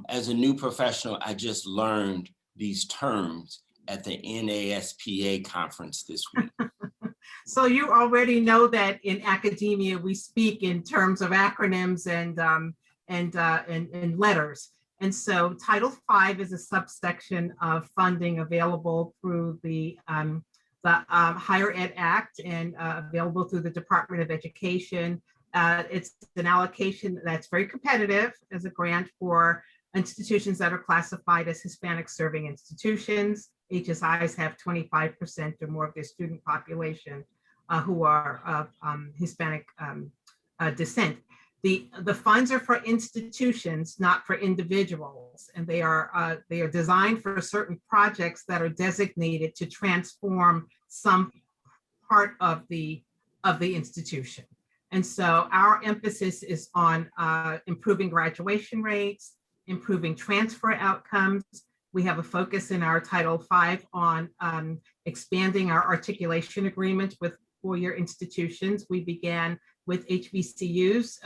As a new professional, I just learned these terms at the NASPA conference this week. So you already know that in academia, we speak in terms of acronyms and letters. And so Title V is a subsection of funding available through the Higher Ed Act and available through the Department of Education. It's an allocation that's very competitive as a grant for institutions that are classified as Hispanic serving institutions. HSIs have 25% or more of their student population who are of Hispanic descent. The funds are for institutions, not for individuals, and they are designed for certain projects that are designated to transform some part of the institution. And so our emphasis is on improving graduation rates, improving transfer outcomes. We have a focus in our Title V on expanding our articulation agreement with four-year institutions. We began with HBCUs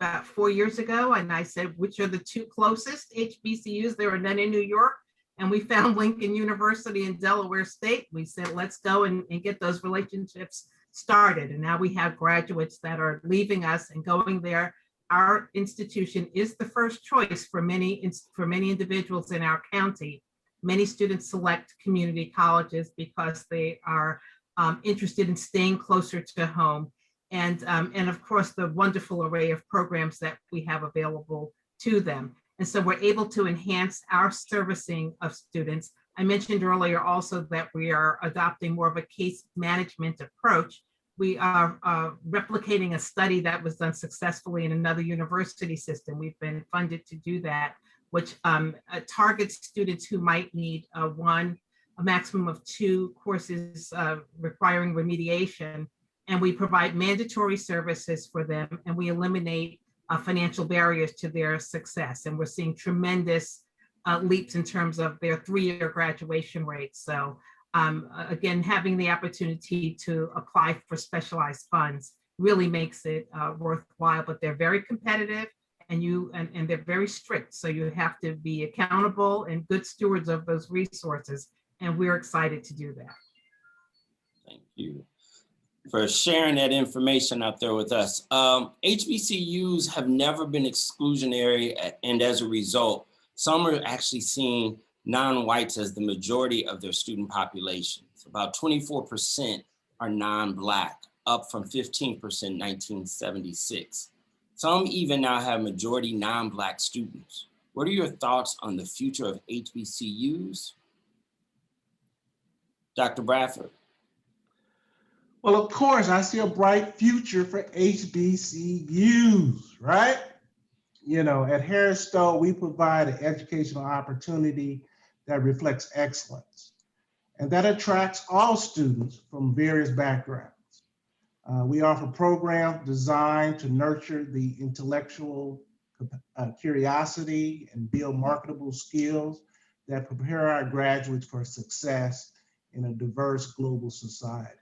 about 4 years ago, and I said, which are the two closest HBCUs? There were none in New York, and we found Lincoln University in Delaware State. We said, let's go and get those relationships started. And now we have graduates that are leaving us and going there. Our institution is the first choice for many individuals in our county. Many students select community colleges because they are interested in staying closer to home. And of course, the wonderful array of programs that we have available to them. And so we're able to enhance our servicing of students. I mentioned earlier also that we are adopting more of a case management approach. We are replicating a study that was done successfully in another university system. We've been funded to do that, which targets students who might need a maximum of 2 courses requiring remediation. And we provide mandatory services for them, and we eliminate financial barriers to their success. And we're seeing tremendous leaps in terms of their 3-year graduation rates. So again, having the opportunity to apply for specialized funds really makes it worthwhile, but they're very competitive and they're very strict. So you have to be accountable and good stewards of those resources. And we're excited to do that. Thank you for sharing that information out there with us. HBCUs have never been exclusionary, and as a result, some are actually seeing non-whites as the majority of their student populations. About 24% are non-Black, up from 15% in 1976. Some even now have majority non-Black students. What are your thoughts on the future of HBCUs? Dr. Bradford. Well, of course, I see a bright future for HBCUs, right? You know, at Harris-Stowe, we provide an educational opportunity that reflects excellence, and that attracts all students from various backgrounds. We offer programs designed to nurture the intellectual curiosity and build marketable skills that prepare our graduates for success in a diverse global society.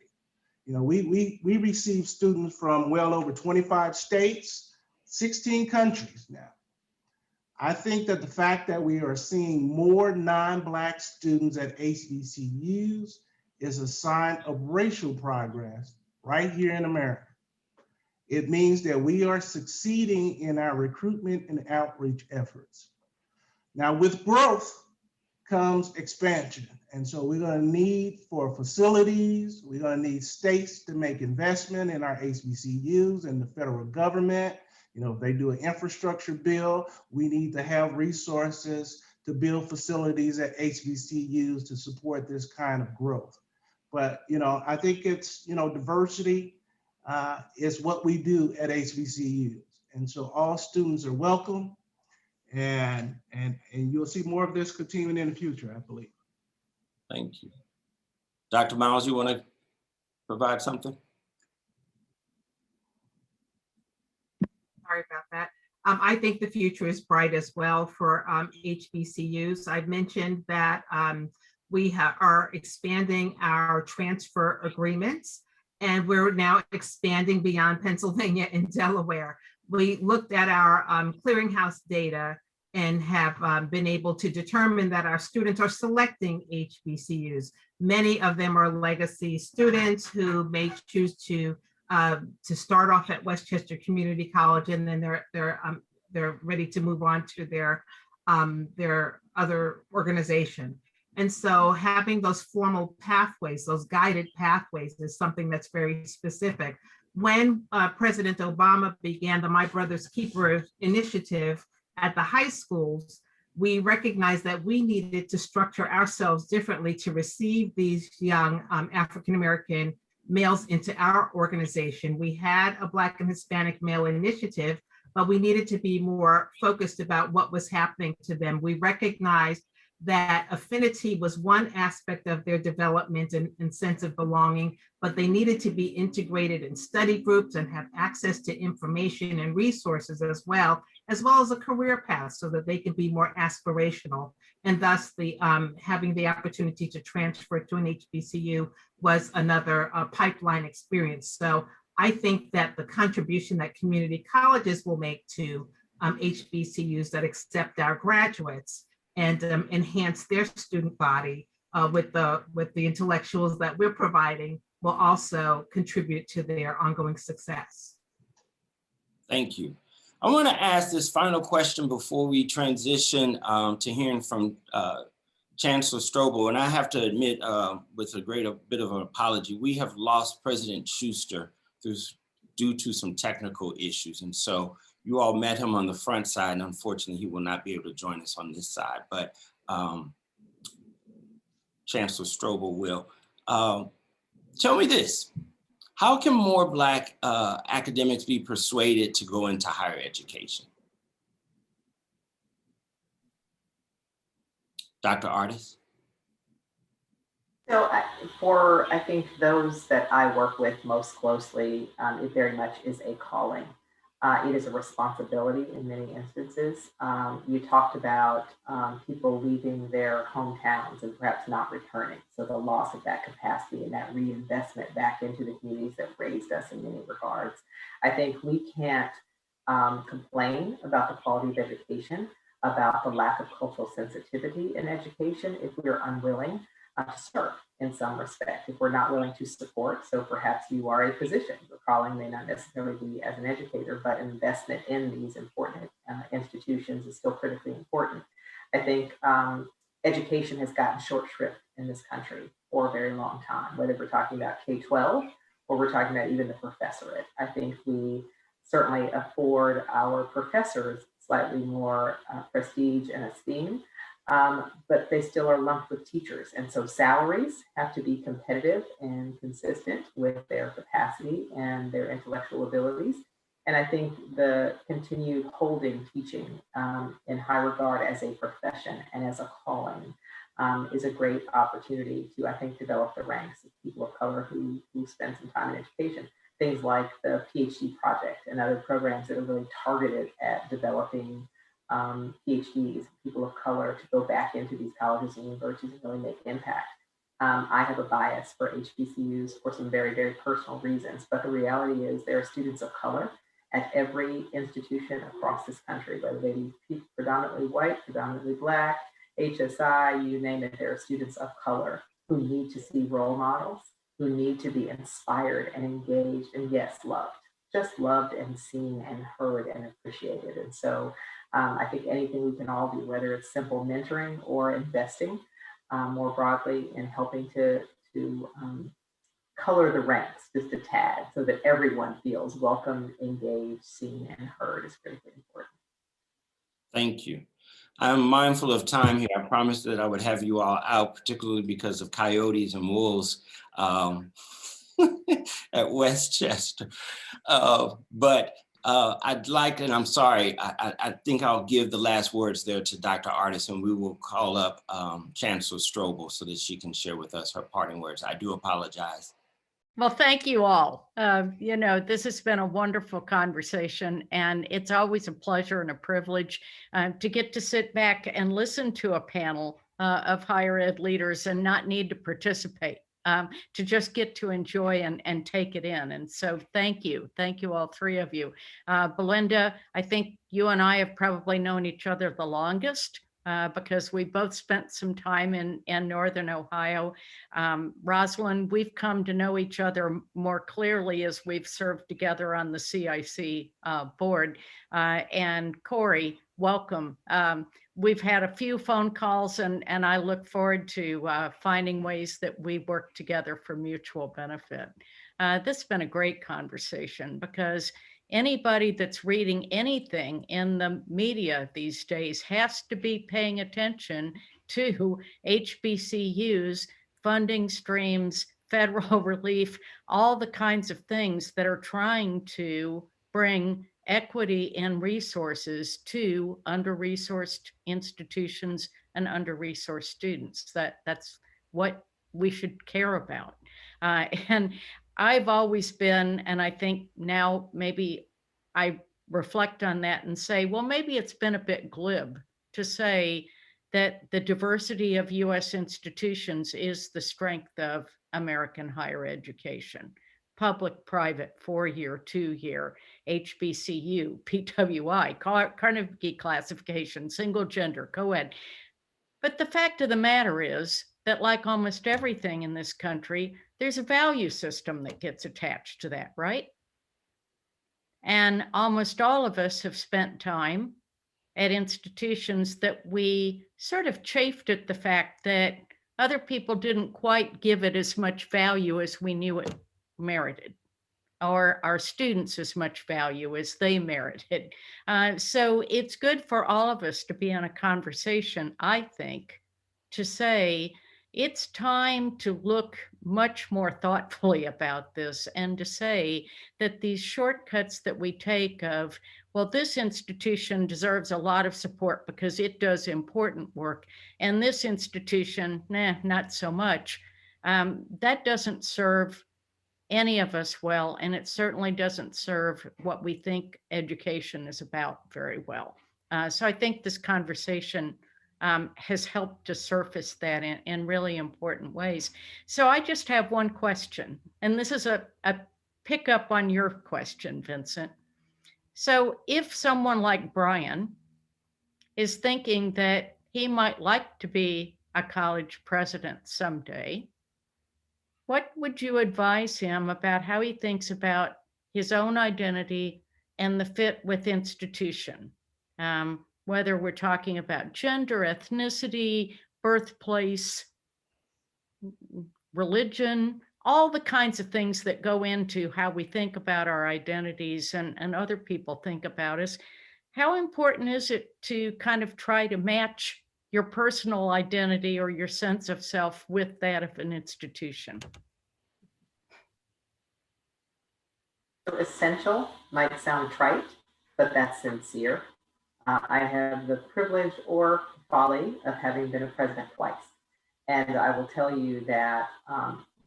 You know, we receive students from well over 25 states, 16 countries now. I think that the fact that we are seeing more non-Black students at HBCUs is a sign of racial progress right here in America. It means that we are succeeding in our recruitment and outreach efforts. Now, with growth comes expansion. And so we're going to need for facilities, we're going to need states to make investment in our HBCUs and the federal government. You know, if they do an infrastructure bill, we need to have resources to build facilities at HBCUs to support this kind of growth. But, you know, I think it's, you know, diversity is what we do at HBCUs. And so all students are welcome, and you'll see more of this continuing in the future, I believe. Thank you. Dr. Miles, you want to provide something? Sorry about that. I think the future is bright as well for HBCUs. I've mentioned that we are expanding our transfer agreements, and we're now expanding beyond Pennsylvania and Delaware. We looked at our clearinghouse data and have been able to determine that our students are selecting HBCUs. Many of them are legacy students who may choose to start off at Westchester Community College, and then they're ready to move on to their other organization. And so having those formal pathways, those guided pathways, is something that's very specific. When President Obama began the My Brother's Keeper initiative at the high schools, we recognized that we needed to structure ourselves differently to receive these young African-American males into our organization. We had a Black and Hispanic male initiative, but we needed to be more focused about what was happening to them. We recognized that affinity was one aspect of their development and sense of belonging, but they needed to be integrated in study groups and have access to information and resources as well as a career path, so that they can be more aspirational. And thus the having the opportunity to transfer to an HBCU was another pipeline experience. So I think that the contribution that community colleges will make to HBCUs that accept our graduates and enhance their student body with the intellectuals that we're providing will also contribute to their ongoing success. Thank you. I want to ask this final question before we transition to hearing from Chancellor Strobel. And I have to admit, with a bit of an apology, we have lost President Schuster due to some technical issues. And so you all met him on the front side, and unfortunately he will not be able to join us on this side, but Chancellor Strobel will. Tell me this, how can more Black academics be persuaded to go into higher education? Dr. Artis? So I think those that I work with most closely, it very much is a calling. It is a responsibility in many instances. You talked about people leaving their hometowns and perhaps not returning. So the loss of that capacity and that reinvestment back into the communities that raised us in many regards. I think we can't complain about the quality of education, about the lack of cultural sensitivity in education if we're unwilling to serve in some respect, if we're not willing to support. So perhaps you are a physician. Your calling may not necessarily be as an educator, but investment in these important institutions is still critically important. I think education has gotten short shrift in this country for a very long time, whether we're talking about K-12 or we're talking about even the professorate. I think we certainly afford our professors slightly more prestige and esteem, but they still are lumped with teachers. And so salaries have to be competitive and consistent with their capacity and their intellectual abilities. And I think the continued holding teaching in high regard as a profession and as a calling is a great opportunity to, I think, develop the ranks of people of color who spend some time in education. Things like the PhD project and other programs that are really targeted at developing PhDs, people of color, to go back into these colleges and universities and really make impact. I have a bias for HBCUs for some very, very personal reasons, but the reality is there are students of color at every institution across this country, whether they be predominantly white, predominantly Black, HSI, you name it, there are students of color who need to see role models, who need to be inspired and engaged and, yes, loved, just loved and seen and heard and appreciated. And so I think anything we can all do, whether it's simple mentoring or investing more broadly in helping to color the ranks just a tad so that everyone feels welcome, engaged, seen, and heard is critically important. Thank you. I'm mindful of time here. I promised that I would have you all out, particularly because of coyotes and wolves at Westchester. But I'd like, and I'm sorry, I think I'll give the last words there to Dr. Artis, and we will call up Chancellor Strobel so that she can share with us her parting words. I do apologize. Well, thank you all. You know, this has been a wonderful conversation, and it's always a pleasure and a privilege to get to sit back and listen to a panel of higher ed leaders and not need to participate, to just get to enjoy and take it in. And so thank you. Thank you, all three of you. Belinda, I think you and I have probably known each other the longest. Because we both spent some time in Northern Ohio. Roslyn, we've come to know each other more clearly as we've served together on the CIC board. And Corey, welcome. We've had a few phone calls, and I look forward to finding ways that we work together for mutual benefit. This has been a great conversation, because anybody that's reading anything in the media these days has to be paying attention to HBCUs, funding streams, federal relief, all the kinds of things that are trying to bring equity and resources to under-resourced institutions and under-resourced students. That's what we should care about. And I've always been, and I think now maybe I reflect on that and say, well, maybe it's been a bit glib to say that the diversity of US institutions is the strength of American higher education. Public, private, 4-year, 2-year, HBCU, PWI, Carnegie classification, single gender, co-ed. But the fact of the matter is that, like almost everything in this country, there's a value system that gets attached to that, right? And almost all of us have spent time at institutions that we sort of chafed at the fact that other people didn't quite give it as much value as we knew it merited, or our students as much value as they merited. So it's good for all of us to be in a conversation, I think, to say, it's time to look much more thoughtfully about this, and to say that these shortcuts that we take of, well, this institution deserves a lot of support because it does important work, and this institution, not so much. That doesn't serve any of us well, and it certainly doesn't serve what we think education is about very well. So I think this conversation has helped to surface that in really important ways. So I just have one question, and this is a pickup on your question, Vincent. So if someone like Brian is thinking that he might like to be a college president someday, what would you advise him about how he thinks about his own identity and the fit with institution? Whether we're talking about gender, ethnicity, birthplace, religion, all the kinds of things that go into how we think about our identities and other people think about us. How important is it to kind of try to match your personal identity or your sense of self with that of an institution? Essential might sound trite, but that's sincere. I have the privilege or folly of having been a president twice. And I will tell you that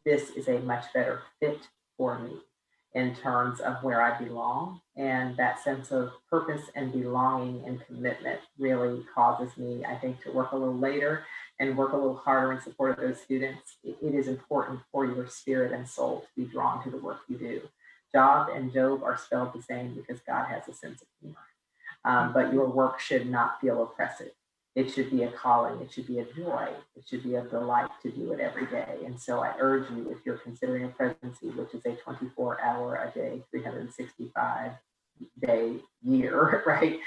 this is a much better fit for me in terms of where I belong. And that sense of purpose and belonging and commitment really causes me, I think, to work a little later and work a little harder in support of those students. It is important for your spirit and soul to be drawn to the work you do. Job and Job are spelled the same because God has a sense of humor. But your work should not feel oppressive. It should be a calling. It should be a joy. It should be a delight to do it every day. And so I urge you, if you're considering a presidency, which is a 24-hour-a-day, 365-day year, right?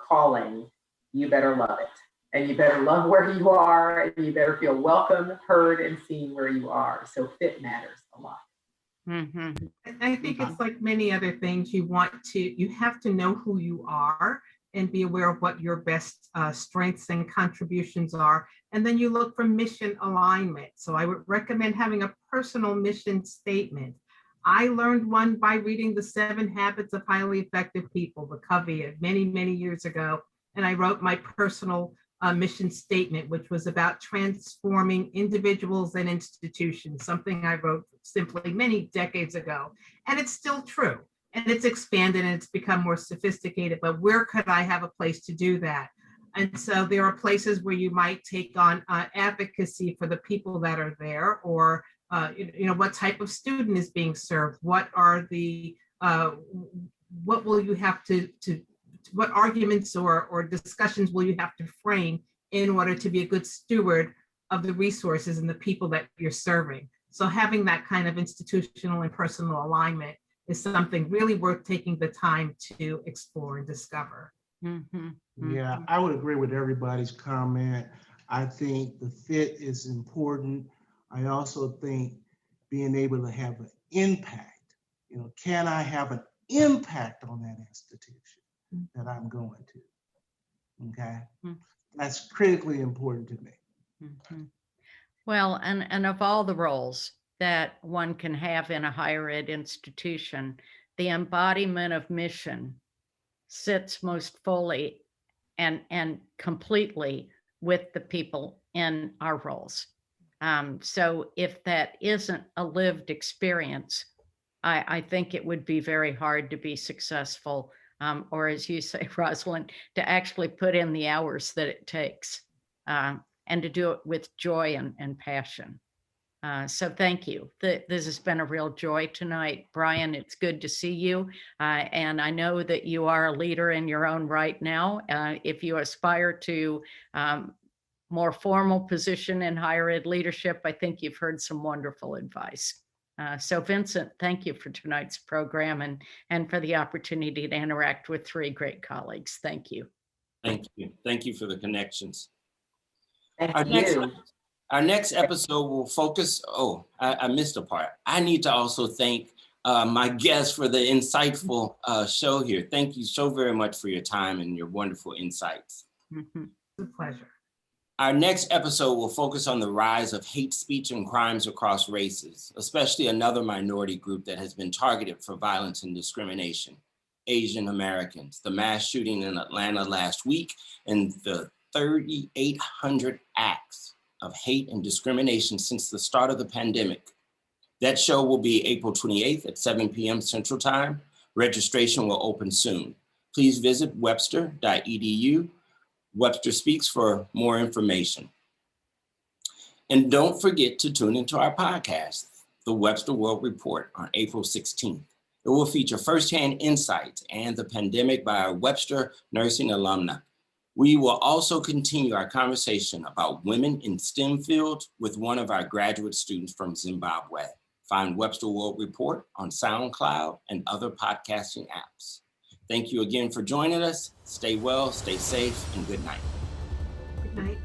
Calling, you better love it. And you better love where you are, and you better feel welcome, heard, and seen where you are. So fit matters a lot. Mm-hmm. I think it's like many other things. You have to know who you are and be aware of what your best strengths and contributions are. And then you look for mission alignment. So I would recommend having a personal mission statement. I learned one by reading The 7 Habits of Highly Effective People, the Covey, many, many years ago. And I wrote my personal mission statement, which was about transforming individuals and institutions, something I wrote simply many decades ago. And it's still true. And it's expanded and it's become more sophisticated, but where could I have a place to do that? And so there are places where you might take on advocacy for the people that are there, or what type of student is being served? What are the, what will you have to what arguments or discussions will you have to frame in order to be a good steward of the resources and the people that you're serving? So having that kind of institutional and personal alignment is something really worth taking the time to explore and discover. Mm-hmm. Yeah, I would agree with everybody's comment. I think the fit is important. I also think being able to have an impact, can I have an impact on that institution that I'm going to? Okay, that's critically important to me. Mm-hmm. Well, and of all the roles that one can have in a higher ed institution, the embodiment of mission sits most fully and completely with the people in our roles. So if that isn't a lived experience, I think it would be very hard to be successful, or as you say, Roslyn, to actually put in the hours that it takes, and to do it with joy and passion. So thank you. This has been a real joy tonight. Brian, it's good to see you. And I know that you are a leader in your own right now. If you aspire to more formal position in higher ed leadership, I think you've heard some wonderful advice. So Vincent, thank you for tonight's program and for the opportunity to interact with 3 great colleagues. Thank you. Thank you. Thank you for the connections. Thank you. Our next episode will focus, I missed a part. I need to also thank my guests for the insightful show here. Thank you so very much for your time and your wonderful insights. Mm-hmm. It's a pleasure. Our next episode will focus on the rise of hate speech and crimes across races, especially another minority group that has been targeted for violence and discrimination, Asian Americans. The mass shooting in Atlanta last week and the 3,800 acts of hate and discrimination since the start of the pandemic. That show will be April 28th at 7 p.m. Central Time. Registration will open soon. Please visit webster.edu, Webster Speaks, for more information. And don't forget to tune into our podcast, The Webster World Report, on April 16th. It will feature firsthand insights and the pandemic by our Webster nursing alumna. We will also continue our conversation about women in STEM fields with one of our graduate students from Zimbabwe. Find Webster World Report on SoundCloud and other podcasting apps. Thank you again for joining us. Stay well, stay safe, and good night. Good night.